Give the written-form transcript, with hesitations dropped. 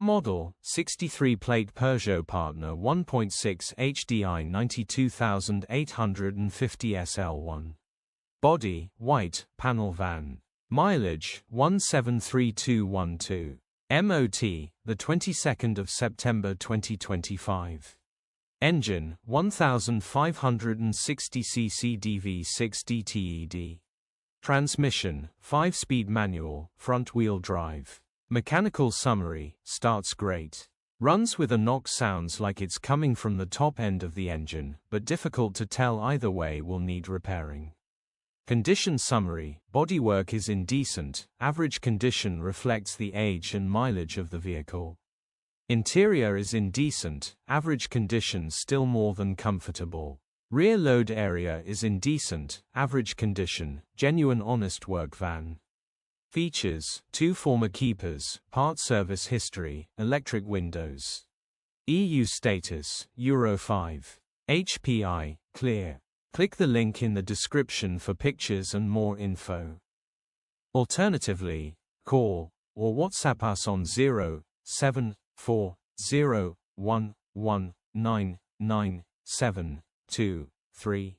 Model, 63-plate Peugeot Partner 1.6 HDI 92850 SL1. Body, white, panel van. Mileage, 173212. MOT, the 22nd of September 2025. Engine, 1560 cc DV6 DTED. Transmission, 5-speed manual, front-wheel drive. Mechanical summary, starts great. Runs with a knock, sounds like it's coming from the top end of the engine, but difficult to tell either way, will need repairing. Condition summary, bodywork is indecent, average condition reflects the age and mileage of the vehicle. Interior is indecent, average condition still more than comfortable. Rear load area is indecent, average condition, genuine honest work van. Features, 2 former keepers, part service history, electric windows. EU status, Euro 5. HPI, clear. Click the link in the description for pictures and more info. Alternatively, call or WhatsApp us on 07401199723.